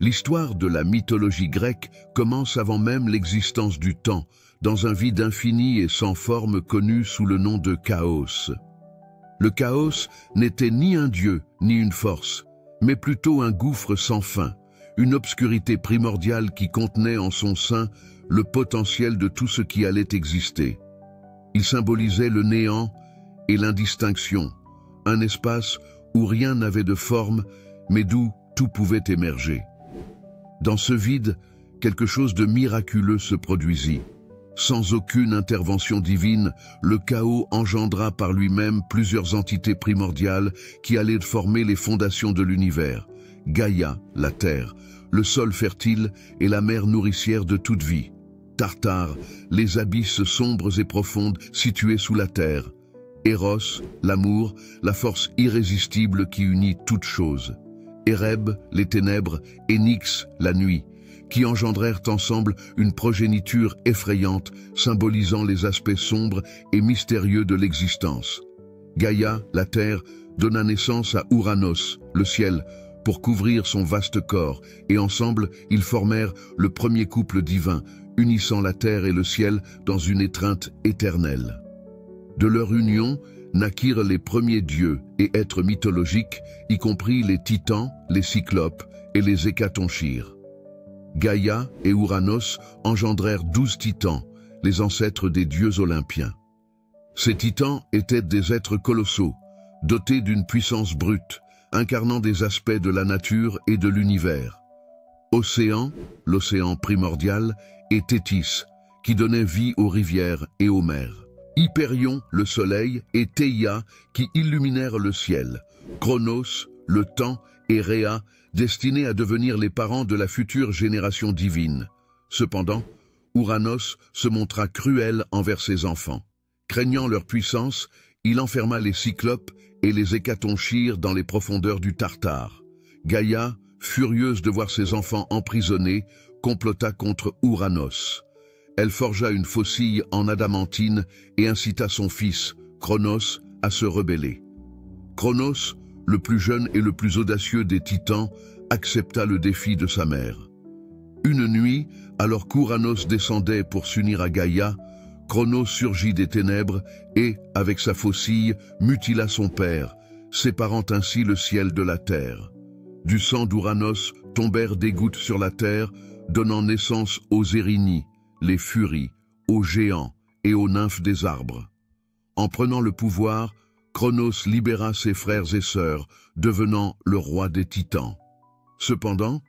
L'histoire de la mythologie grecque commence avant même l'existence du temps, dans un vide infini et sans forme connu sous le nom de chaos. Le chaos n'était ni un dieu, ni une force, mais plutôt un gouffre sans fin, une obscurité primordiale qui contenait en son sein le potentiel de tout ce qui allait exister. Il symbolisait le néant et l'indistinction, un espace où rien n'avait de forme, mais d'où tout pouvait émerger. Dans ce vide, quelque chose de miraculeux se produisit. Sans aucune intervention divine, le chaos engendra par lui-même plusieurs entités primordiales qui allaient former les fondations de l'univers. Gaïa, la terre, le sol fertile et la mer nourricière de toute vie. Tartare, les abysses sombres et profondes situés sous la terre. Eros, l'amour, la force irrésistible qui unit toutes choses. Ereb, les ténèbres, et Nyx, la nuit, qui engendrèrent ensemble une progéniture effrayante, symbolisant les aspects sombres et mystérieux de l'existence. Gaïa, la terre, donna naissance à Ouranos, le ciel, pour couvrir son vaste corps, et ensemble, ils formèrent le premier couple divin, unissant la terre et le ciel dans une étreinte éternelle. De leur union, naquirent les premiers dieux et êtres mythologiques, y compris les titans, les cyclopes et les hécatonchires. Gaïa et Ouranos engendrèrent 12 titans, les ancêtres des dieux olympiens. Ces titans étaient des êtres colossaux, dotés d'une puissance brute, incarnant des aspects de la nature et de l'univers. Océan, l'océan primordial, et Thétis, qui donnait vie aux rivières et aux mers. Hyperion, le soleil, et Théia, qui illuminèrent le ciel. Chronos, le temps, et Rhea, destinés à devenir les parents de la future génération divine. Cependant, Ouranos se montra cruel envers ses enfants. Craignant leur puissance, il enferma les cyclopes et les hécatonchires dans les profondeurs du Tartare. Gaïa, furieuse de voir ses enfants emprisonnés, complota contre Ouranos. Elle forgea une faucille en adamantine et incita son fils, Cronos, à se rebeller. Cronos, le plus jeune et le plus audacieux des titans, accepta le défi de sa mère. Une nuit, alors qu'Ouranos descendait pour s'unir à Gaïa, Cronos surgit des ténèbres et, avec sa faucille, mutila son père, séparant ainsi le ciel de la terre. Du sang d'Ouranos tombèrent des gouttes sur la terre, donnant naissance aux Érini, les furies, aux géants et aux nymphes des arbres. En prenant le pouvoir, Cronos libéra ses frères et sœurs, devenant le roi des titans. Cependant,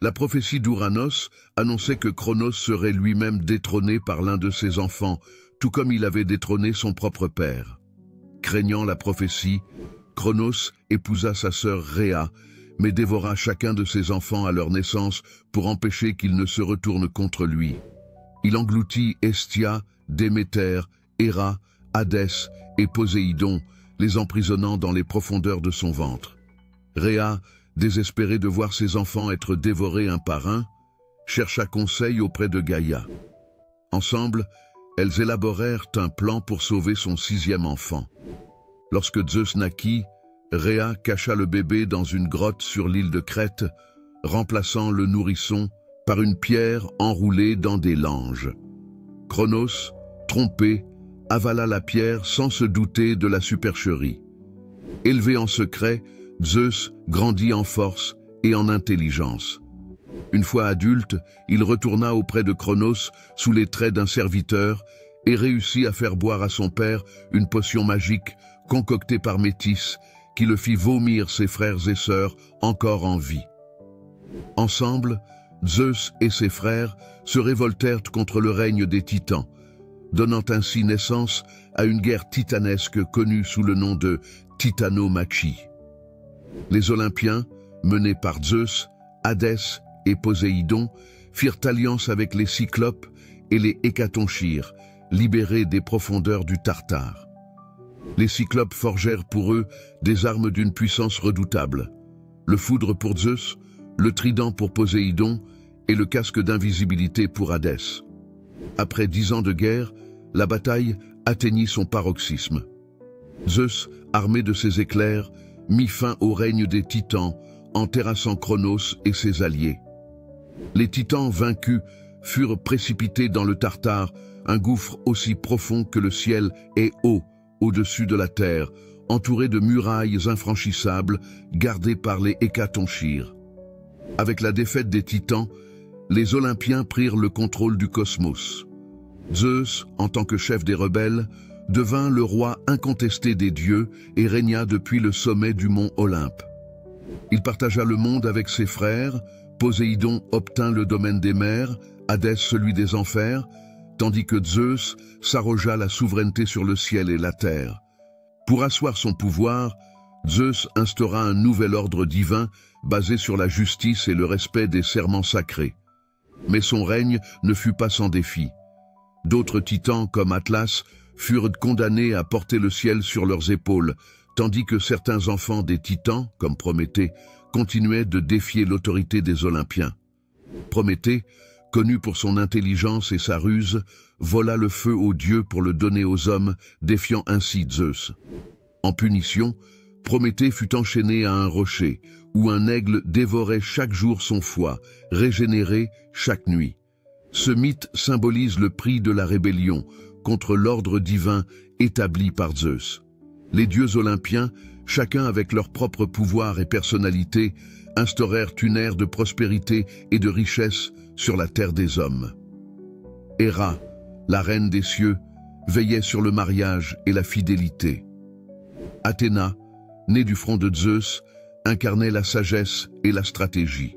la prophétie d'Ouranos annonçait que Cronos serait lui-même détrôné par l'un de ses enfants, tout comme il avait détrôné son propre père. Craignant la prophétie, Cronos épousa sa sœur Rhea, mais dévora chacun de ses enfants à leur naissance pour empêcher qu'ils ne se retournent contre lui. Il engloutit Hestia, Déméter, Héra, Hadès et Poséidon, les emprisonnant dans les profondeurs de son ventre. Rhea, désespérée de voir ses enfants être dévorés un par un, chercha conseil auprès de Gaïa. Ensemble, elles élaborèrent un plan pour sauver son 6e enfant. Lorsque Zeus naquit, Rhea cacha le bébé dans une grotte sur l'île de Crète, remplaçant le nourrisson par une pierre enroulée dans des langes. Cronos, trompé, avala la pierre sans se douter de la supercherie. Élevé en secret, Zeus grandit en force et en intelligence. Une fois adulte, il retourna auprès de Cronos sous les traits d'un serviteur et réussit à faire boire à son père une potion magique concoctée par Métis qui le fit vomir ses frères et sœurs encore en vie. Ensemble, Zeus et ses frères se révoltèrent contre le règne des titans, donnant ainsi naissance à une guerre titanesque connue sous le nom de Titanomachie. Les Olympiens, menés par Zeus, Hadès et Poséidon, firent alliance avec les Cyclopes et les Hécatonchires, libérés des profondeurs du Tartare. Les Cyclopes forgèrent pour eux des armes d'une puissance redoutable. Le foudre pour Zeus, le trident pour Poséidon et le casque d'invisibilité pour Hadès. Après 10 ans de guerre, la bataille atteignit son paroxysme. Zeus, armé de ses éclairs, mit fin au règne des titans en terrassant Cronos et ses alliés. Les titans vaincus furent précipités dans le Tartare, un gouffre aussi profond que le ciel est haut, au-dessus de la terre, entouré de murailles infranchissables, gardées par les Hécatonchires. Avec la défaite des titans, les Olympiens prirent le contrôle du cosmos. Zeus, en tant que chef des rebelles, devint le roi incontesté des dieux et régna depuis le sommet du mont Olympe. Il partagea le monde avec ses frères, Poséidon obtint le domaine des mers, Hadès celui des enfers, tandis que Zeus s'arrogea la souveraineté sur le ciel et la terre. Pour asseoir son pouvoir, Zeus instaura un nouvel ordre divin basé sur la justice et le respect des serments sacrés. Mais son règne ne fut pas sans défis. D'autres titans, comme Atlas, furent condamnés à porter le ciel sur leurs épaules, tandis que certains enfants des titans, comme Prométhée, continuaient de défier l'autorité des Olympiens. Prométhée, connu pour son intelligence et sa ruse, vola le feu aux dieux pour le donner aux hommes, défiant ainsi Zeus. En punition, Prométhée fut enchaîné à un rocher, où un aigle dévorait chaque jour son foie, régénéré chaque nuit. Ce mythe symbolise le prix de la rébellion contre l'ordre divin établi par Zeus. Les dieux olympiens, chacun avec leur propre pouvoir et personnalité, instaurèrent une ère de prospérité et de richesse sur la terre des hommes. Héra, la reine des cieux, veillait sur le mariage et la fidélité. Athéna, née du front de Zeus, incarnait la sagesse et la stratégie.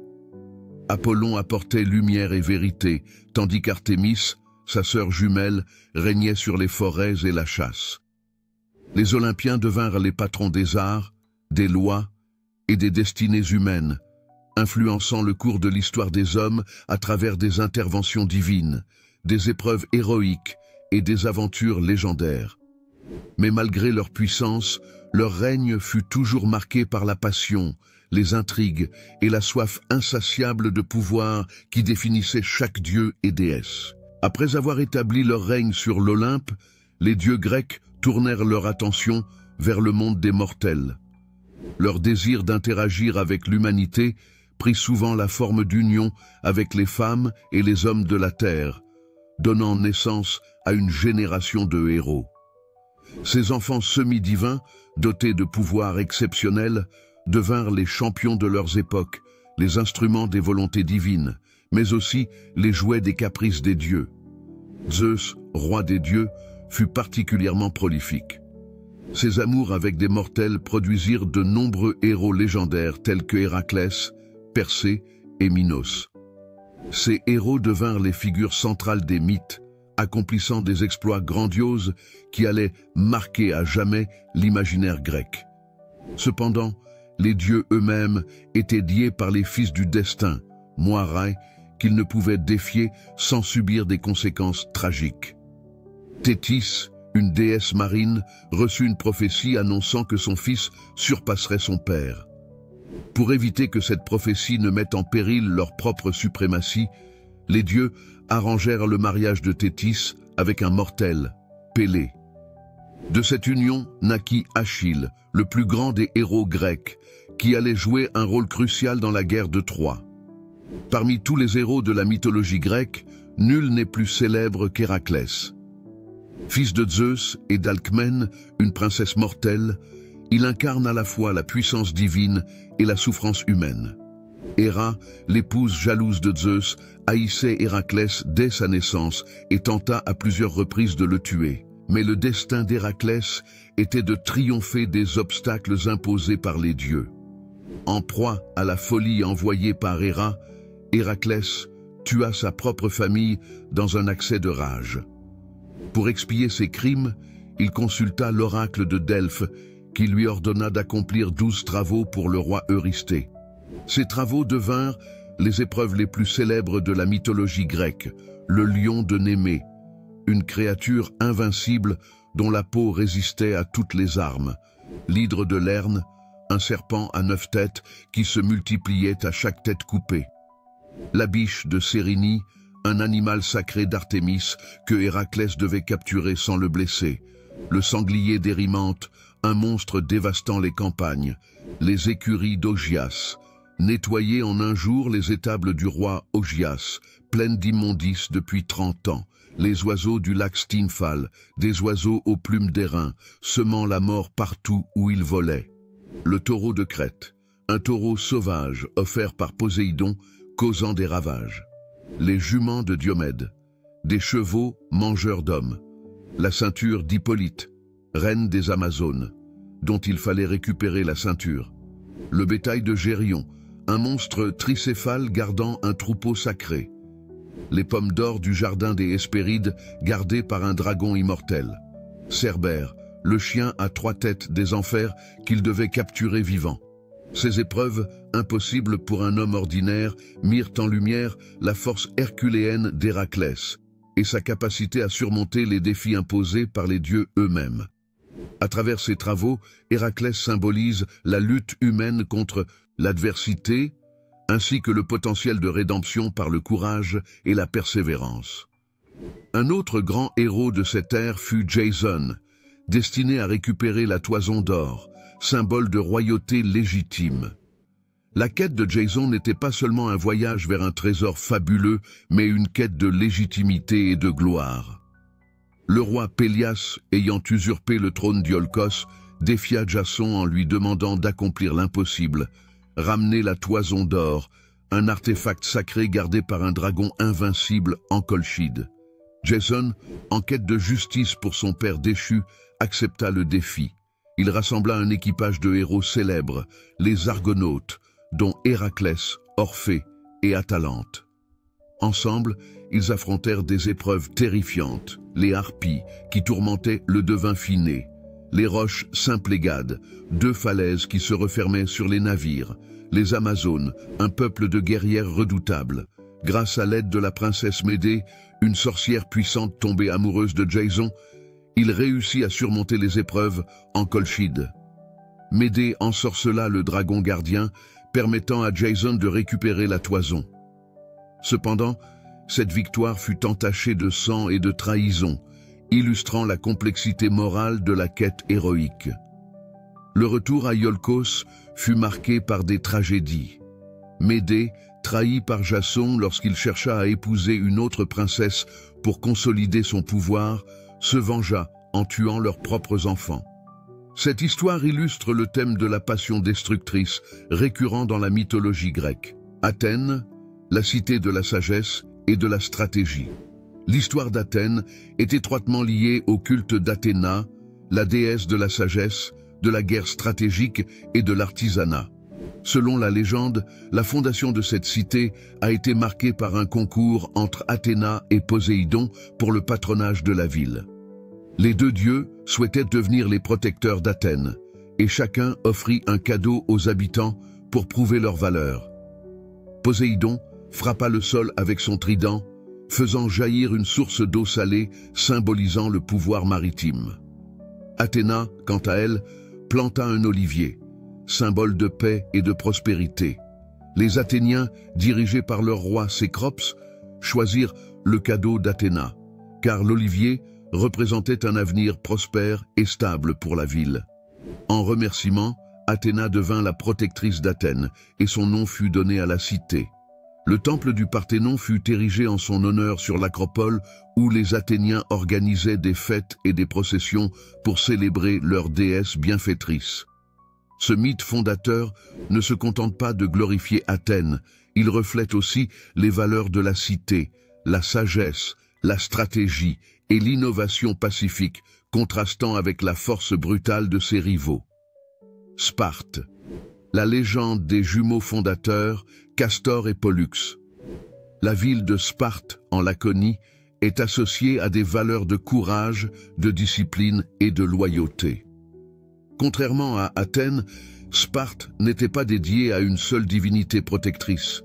Apollon apportait lumière et vérité, tandis qu'Artémis, sa sœur jumelle, régnait sur les forêts et la chasse. Les Olympiens devinrent les patrons des arts, des lois et des destinées humaines, influençant le cours de l'histoire des hommes à travers des interventions divines, des épreuves héroïques et des aventures légendaires. Mais malgré leur puissance, leur règne fut toujours marqué par la passion, les intrigues et la soif insatiable de pouvoir qui définissait chaque dieu et déesse. Après avoir établi leur règne sur l'Olympe, les dieux grecs tournèrent leur attention vers le monde des mortels. Leur désir d'interagir avec l'humanité prit souvent la forme d'union avec les femmes et les hommes de la terre, donnant naissance à une génération de héros. Ces enfants semi-divins, dotés de pouvoirs exceptionnels, devinrent les champions de leurs époques, les instruments des volontés divines, mais aussi les jouets des caprices des dieux. Zeus, roi des dieux, fut particulièrement prolifique. Ses amours avec des mortels produisirent de nombreux héros légendaires tels que Héraclès, Persée et Minos. Ces héros devinrent les figures centrales des mythes, accomplissant des exploits grandioses qui allaient marquer à jamais l'imaginaire grec. Cependant, les dieux eux-mêmes étaient liés par les fils du destin, Moirai, qu'ils ne pouvaient défier sans subir des conséquences tragiques. Thétis, une déesse marine, reçut une prophétie annonçant que son fils surpasserait son père. Pour éviter que cette prophétie ne mette en péril leur propre suprématie, les dieux arrangèrent le mariage de Thétis avec un mortel, Pélée. De cette union naquit Achille, le plus grand des héros grecs, qui allait jouer un rôle crucial dans la guerre de Troie. Parmi tous les héros de la mythologie grecque, nul n'est plus célèbre qu'Héraclès. Fils de Zeus et d'Alcmène, une princesse mortelle, il incarne à la fois la puissance divine et la souffrance humaine. Héra, l'épouse jalouse de Zeus, haïssait Héraclès dès sa naissance et tenta à plusieurs reprises de le tuer. Mais le destin d'Héraclès était de triompher des obstacles imposés par les dieux. En proie à la folie envoyée par Héra, Héraclès tua sa propre famille dans un accès de rage. Pour expier ses crimes, il consulta l'oracle de Delphes, qui lui ordonna d'accomplir 12 travaux pour le roi Eurysthée. Ces travaux devinrent les épreuves les plus célèbres de la mythologie grecque, le lion de Némée, une créature invincible dont la peau résistait à toutes les armes, l'hydre de Lerne, un serpent à 9 têtes qui se multipliait à chaque tête coupée, la biche de Sérénie, un animal sacré d'Artémis que Héraclès devait capturer sans le blesser, le sanglier d'Érymanthe, un monstre dévastant les campagnes, les écuries d'Augias, nettoyer en un jour les étables du roi Augias, pleines d'immondices depuis 30 ans, les oiseaux du lac Stymphal, des oiseaux aux plumes d'airain, semant la mort partout où ils volaient. Le taureau de Crète, un taureau sauvage offert par Poséidon, causant des ravages. Les juments de Diomède, des chevaux mangeurs d'hommes. La ceinture d'Hippolyte, reine des Amazones, dont il fallait récupérer la ceinture. Le bétail de Gérion, un monstre tricéphale gardant un troupeau sacré. Les pommes d'or du jardin des Hespérides, gardées par un dragon immortel. Cerbère, le chien à 3 têtes des enfers qu'il devait capturer vivant. Ces épreuves, impossibles pour un homme ordinaire, mirent en lumière la force herculéenne d'Héraclès et sa capacité à surmonter les défis imposés par les dieux eux-mêmes. À travers ses travaux, Héraclès symbolise la lutte humaine contre l'adversité, ainsi que le potentiel de rédemption par le courage et la persévérance. Un autre grand héros de cette ère fut Jason, destiné à récupérer la toison d'or, symbole de royauté légitime. La quête de Jason n'était pas seulement un voyage vers un trésor fabuleux, mais une quête de légitimité et de gloire. Le roi Pélias, ayant usurpé le trône d'Iolcos, défia Jason en lui demandant d'accomplir l'impossible, ramener la toison d'or, un artefact sacré gardé par un dragon invincible en Colchide. Jason, en quête de justice pour son père déchu, accepta le défi. Il rassembla un équipage de héros célèbres, les Argonautes, dont Héraclès, Orphée et Atalante. Ensemble, ils affrontèrent des épreuves terrifiantes, les harpies qui tourmentaient le devin Phinée, les roches Symplegades, 2 falaises qui se refermaient sur les navires, les Amazones, un peuple de guerrières redoutables. Grâce à l'aide de la princesse Médée, une sorcière puissante tombée amoureuse de Jason, il réussit à surmonter les épreuves en Colchide. Médée ensorcela le dragon gardien, permettant à Jason de récupérer la toison. Cependant, cette victoire fut entachée de sang et de trahison, illustrant la complexité morale de la quête héroïque. Le retour à Iolcos fut marqué par des tragédies. Médée, trahi par Jason lorsqu'il chercha à épouser une autre princesse pour consolider son pouvoir, se vengea en tuant leurs propres enfants. Cette histoire illustre le thème de la passion destructrice, récurrent dans la mythologie grecque. Athènes, la cité de la sagesse et de la stratégie. L'histoire d'Athènes est étroitement liée au culte d'Athéna, la déesse de la sagesse, de la guerre stratégique et de l'artisanat. Selon la légende, la fondation de cette cité a été marquée par un concours entre Athéna et Poséidon pour le patronage de la ville. Les 2 dieux souhaitaient devenir les protecteurs d'Athènes, et chacun offrit un cadeau aux habitants pour prouver leur valeur. Poséidon frappa le sol avec son trident, faisant jaillir une source d'eau salée symbolisant le pouvoir maritime. Athéna, quant à elle, planta un olivier, symbole de paix et de prospérité. Les Athéniens, dirigés par leur roi Cécrops, choisirent le cadeau d'Athéna, car l'olivier représentait un avenir prospère et stable pour la ville. En remerciement, Athéna devint la protectrice d'Athènes et son nom fut donné à la cité. Le temple du Parthénon fut érigé en son honneur sur l'acropole où les Athéniens organisaient des fêtes et des processions pour célébrer leur déesse bienfaitrice. Ce mythe fondateur ne se contente pas de glorifier Athènes, il reflète aussi les valeurs de la cité, la sagesse, la stratégie et l'innovation pacifique, contrastant avec la force brutale de ses rivaux. Sparte, la légende des jumeaux fondateurs, Castor et Pollux. La ville de Sparte, en Laconie, est associée à des valeurs de courage, de discipline et de loyauté. Contrairement à Athènes, Sparte n'était pas dédiée à une seule divinité protectrice,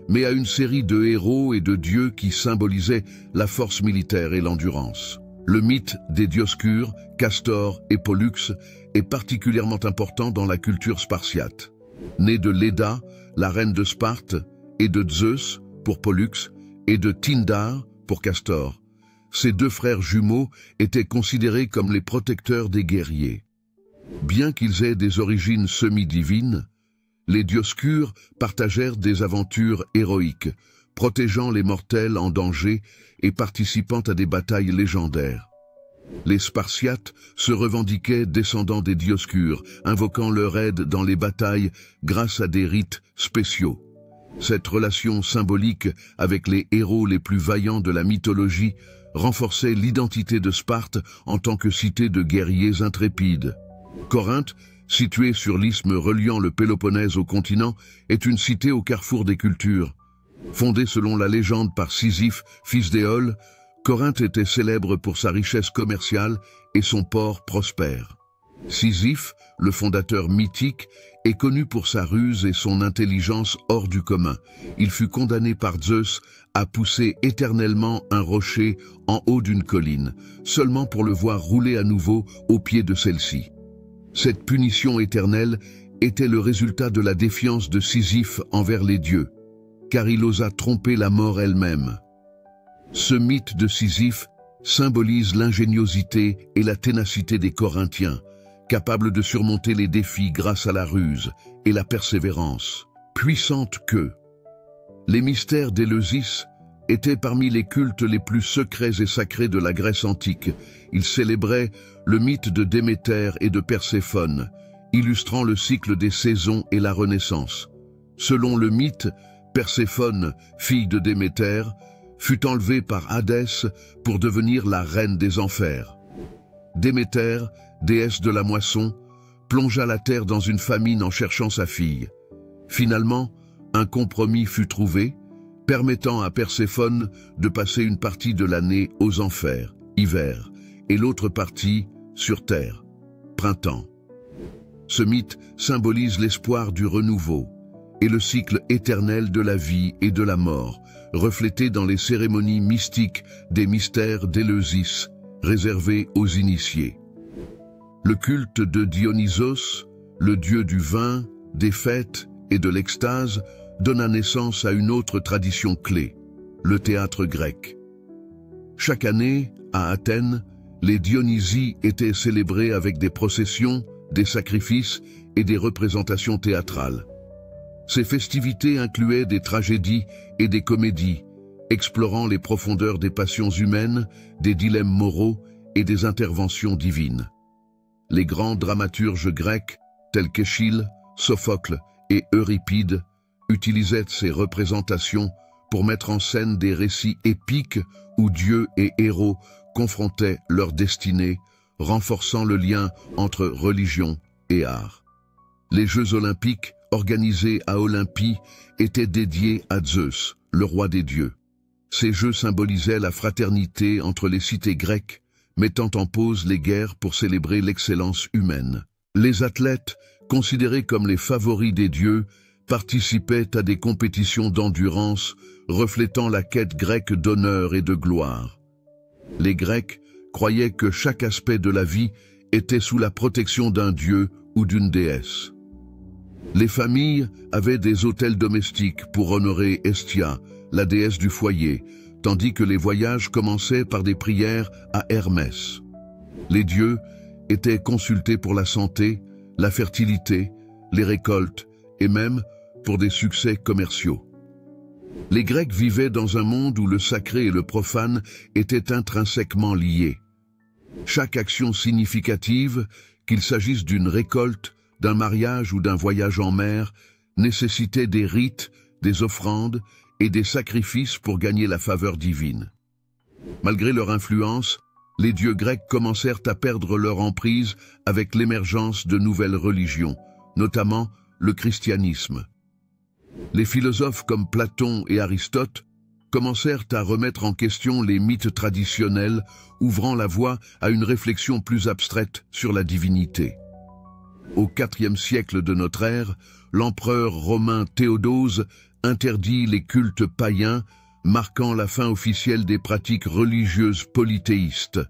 mais à une série de héros et de dieux qui symbolisaient la force militaire et l'endurance. Le mythe des Dioscures, Castor et Pollux est particulièrement important dans la culture spartiate. Né de Léda, la reine de Sparte, et de Zeus, pour Pollux, et de Tyndare, pour Castor, ces 2 frères jumeaux étaient considérés comme les protecteurs des guerriers. Bien qu'ils aient des origines semi-divines, Les Dioscures partagèrent des aventures héroïques, protégeant les mortels en danger et participant à des batailles légendaires. Les Spartiates se revendiquaient descendants des Dioscures, invoquant leur aide dans les batailles grâce à des rites spéciaux. Cette relation symbolique avec les héros les plus vaillants de la mythologie renforçait l'identité de Sparte en tant que cité de guerriers intrépides. Corinthe, située sur l'isthme reliant le Péloponnèse au continent, est une cité au carrefour des cultures. Fondée selon la légende par Sisyphe, fils d'Éole, Corinthe était célèbre pour sa richesse commerciale et son port prospère. Sisyphe, le fondateur mythique, est connu pour sa ruse et son intelligence hors du commun. Il fut condamné par Zeus à pousser éternellement un rocher en haut d'une colline, seulement pour le voir rouler à nouveau au pied de celle-ci. Cette punition éternelle était le résultat de la défiance de Sisyphe envers les dieux, car il osa tromper la mort elle-même. Ce mythe de Sisyphe symbolise l'ingéniosité et la ténacité des Corinthiens, capables de surmonter les défis grâce à la ruse et la persévérance. Puissante que les mystères d'Éleusis étaient parmi les cultes les plus secrets et sacrés de la Grèce antique. Ils célébraient le mythe de Déméter et de Perséphone, illustrant le cycle des saisons et la Renaissance. Selon le mythe, Perséphone, fille de Déméter, fut enlevée par Hadès pour devenir la reine des enfers. Déméter, déesse de la moisson, plongea la terre dans une famine en cherchant sa fille. Finalement, un compromis fut trouvé, permettant à Perséphone de passer une partie de l'année aux enfers, hiver, et l'autre partie sur terre, printemps. Ce mythe symbolise l'espoir du renouveau et le cycle éternel de la vie et de la mort, reflété dans les cérémonies mystiques des mystères d'Éleusis, réservés aux initiés. Le culte de Dionysos, le dieu du vin, des fêtes et de l'extase, donna naissance à une autre tradition clé, le théâtre grec. Chaque année, à Athènes, les Dionysies étaient célébrées avec des processions, des sacrifices et des représentations théâtrales. Ces festivités incluaient des tragédies et des comédies, explorant les profondeurs des passions humaines, des dilemmes moraux et des interventions divines. Les grands dramaturges grecs, tels qu'Échille, Sophocle et Euripide, utilisaient ces représentations pour mettre en scène des récits épiques où dieux et héros confrontaient leur destinée, renforçant le lien entre religion et art. Les Jeux olympiques, organisés à Olympie, étaient dédiés à Zeus, le roi des dieux. Ces jeux symbolisaient la fraternité entre les cités grecques, mettant en pause les guerres pour célébrer l'excellence humaine. Les athlètes, considérés comme les favoris des dieux, participaient à des compétitions d'endurance reflétant la quête grecque d'honneur et de gloire. Les Grecs croyaient que chaque aspect de la vie était sous la protection d'un dieu ou d'une déesse. Les familles avaient des autels domestiques pour honorer Hestia, la déesse du foyer, tandis que les voyages commençaient par des prières à Hermès. Les dieux étaient consultés pour la santé, la fertilité, les récoltes et même pour des succès commerciaux. Les Grecs vivaient dans un monde où le sacré et le profane étaient intrinsèquement liés. Chaque action significative, qu'il s'agisse d'une récolte, d'un mariage ou d'un voyage en mer, nécessitait des rites, des offrandes et des sacrifices pour gagner la faveur divine. Malgré leur influence, les dieux grecs commencèrent à perdre leur emprise avec l'émergence de nouvelles religions, notamment le christianisme. Les philosophes comme Platon et Aristote commencèrent à remettre en question les mythes traditionnels, ouvrant la voie à une réflexion plus abstraite sur la divinité. Au IVe siècle de notre ère, l'empereur romain Théodose interdit les cultes païens, marquant la fin officielle des pratiques religieuses polythéistes.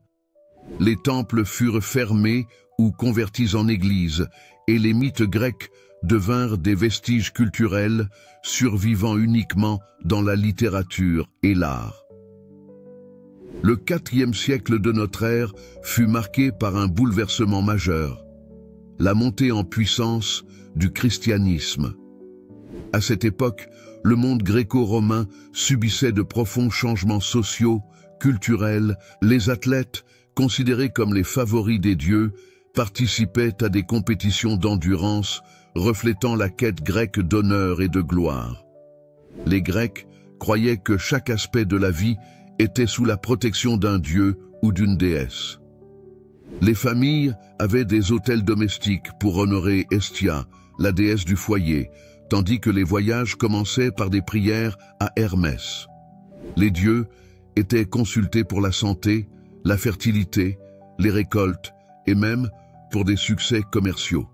Les temples furent fermés ou convertis en églises, et les mythes grecs devinrent des vestiges culturels, survivant uniquement dans la littérature et l'art. Le IVe siècle de notre ère fut marqué par un bouleversement majeur, la montée en puissance du christianisme. À cette époque, le monde gréco-romain subissait de profonds changements sociaux, culturels. Les athlètes, considérés comme les favoris des dieux, participaient à des compétitions d'endurance reflétant la quête grecque d'honneur et de gloire. Les Grecs croyaient que chaque aspect de la vie était sous la protection d'un dieu ou d'une déesse. Les familles avaient des autels domestiques pour honorer Hestia, la déesse du foyer, tandis que les voyages commençaient par des prières à Hermès. Les dieux étaient consultés pour la santé, la fertilité, les récoltes et même pour des succès commerciaux.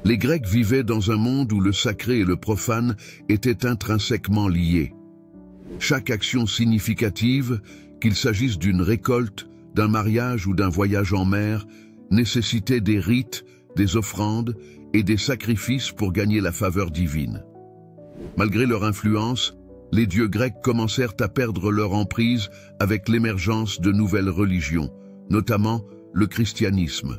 Les Grecs vivaient dans un monde où le sacré et le profane étaient intrinsèquement liés. Chaque action significative, qu'il s'agisse d'une récolte, d'un mariage ou d'un voyage en mer, nécessitait des rites, des offrandes et des sacrifices pour gagner la faveur divine. Malgré leur influence, les dieux grecs commencèrent à perdre leur emprise avec l'émergence de nouvelles religions, notamment le christianisme.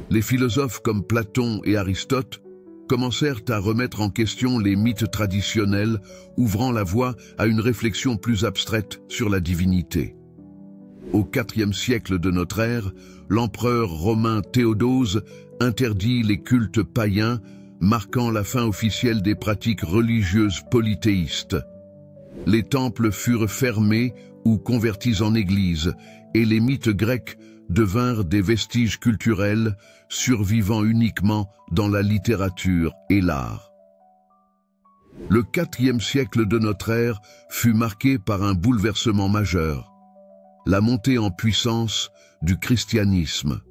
Les philosophes comme Platon et Aristote commencèrent à remettre en question les mythes traditionnels, ouvrant la voie à une réflexion plus abstraite sur la divinité. Au IVe siècle de notre ère, l'empereur romain Théodose interdit les cultes païens, marquant la fin officielle des pratiques religieuses polythéistes. Les temples furent fermés ou convertis en églises, et les mythes grecs devinrent des vestiges culturels, survivant uniquement dans la littérature et l'art. Le IVe siècle de notre ère fut marqué par un bouleversement majeur, la montée en puissance du christianisme.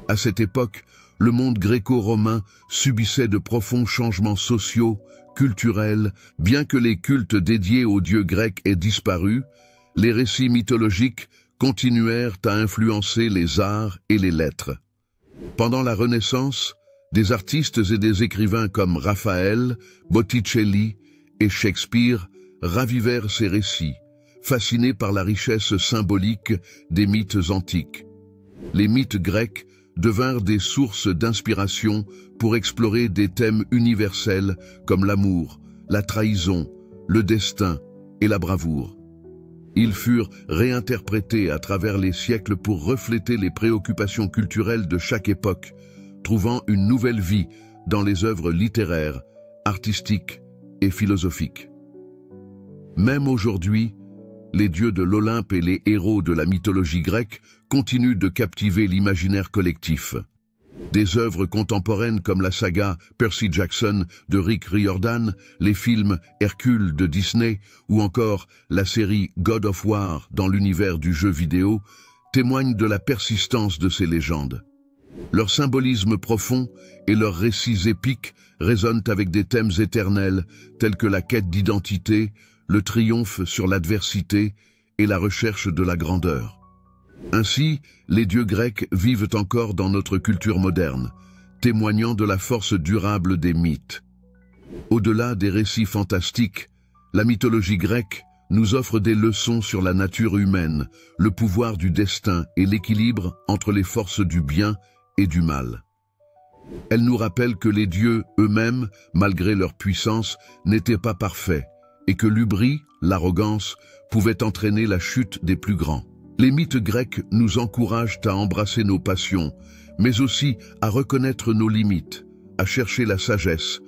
À cette époque, le monde gréco-romain subissait de profonds changements sociaux, culturels. Bien que les cultes dédiés aux dieux grecs aient disparu, les récits mythologiques continuèrent à influencer les arts et les lettres. Pendant la Renaissance, des artistes et des écrivains comme Raphaël, Botticelli et Shakespeare ravivèrent ces récits, fascinés par la richesse symbolique des mythes antiques. Les mythes grecs devinrent des sources d'inspiration pour explorer des thèmes universels comme l'amour, la trahison, le destin et la bravoure. Ils furent réinterprétés à travers les siècles pour refléter les préoccupations culturelles de chaque époque, trouvant une nouvelle vie dans les œuvres littéraires, artistiques et philosophiques. Même aujourd'hui, les dieux de l'Olympe et les héros de la mythologie grecque continuent de captiver l'imaginaire collectif. Des œuvres contemporaines comme la saga Percy Jackson de Rick Riordan, les films Hercule de Disney ou encore la série God of War dans l'univers du jeu vidéo témoignent de la persistance de ces légendes. Leur symbolisme profond et leurs récits épiques résonnent avec des thèmes éternels tels que la quête d'identité, le triomphe sur l'adversité et la recherche de la grandeur. Ainsi, les dieux grecs vivent encore dans notre culture moderne, témoignant de la force durable des mythes. Au-delà des récits fantastiques, la mythologie grecque nous offre des leçons sur la nature humaine, le pouvoir du destin et l'équilibre entre les forces du bien et du mal. Elle nous rappelle que les dieux eux-mêmes, malgré leur puissance, n'étaient pas parfaits, et que l'hubris, l'arrogance, pouvaient entraîner la chute des plus grands. Les mythes grecs nous encouragent à embrasser nos passions, mais aussi à reconnaître nos limites, à chercher la sagesse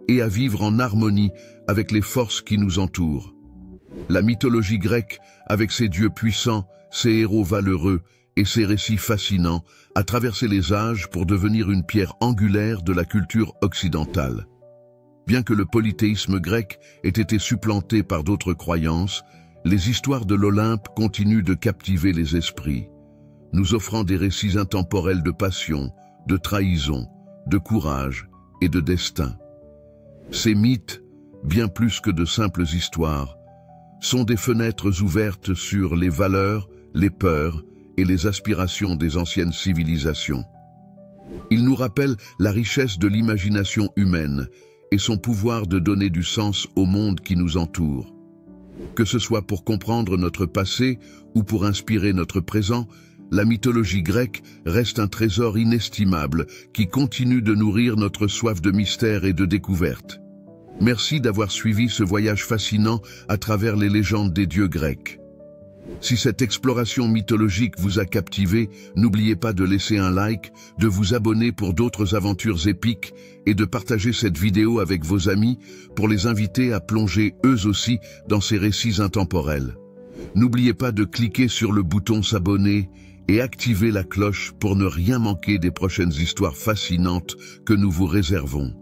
et à vivre en harmonie avec les forces qui nous entourent. La mythologie grecque, avec ses dieux puissants, ses héros valeureux et ses récits fascinants, a traversé les âges pour devenir une pierre angulaire de la culture occidentale. Bien que le polythéisme grec ait été supplanté par d'autres croyances, les histoires de l'Olympe continuent de captiver les esprits, nous offrant des récits intemporels de passion, de trahison, de courage et de destin. Ces mythes, bien plus que de simples histoires, sont des fenêtres ouvertes sur les valeurs, les peurs et les aspirations des anciennes civilisations. Ils nous rappellent la richesse de l'imagination humaine et son pouvoir de donner du sens au monde qui nous entoure. Que ce soit pour comprendre notre passé ou pour inspirer notre présent, la mythologie grecque reste un trésor inestimable qui continue de nourrir notre soif de mystère et de découverte. Merci d'avoir suivi ce voyage fascinant à travers les légendes des dieux grecs. Si cette exploration mythologique vous a captivé, n'oubliez pas de laisser un like, de vous abonner pour d'autres aventures épiques et de partager cette vidéo avec vos amis pour les inviter à plonger eux aussi dans ces récits intemporels. N'oubliez pas de cliquer sur le bouton s'abonner et activer la cloche pour ne rien manquer des prochaines histoires fascinantes que nous vous réservons.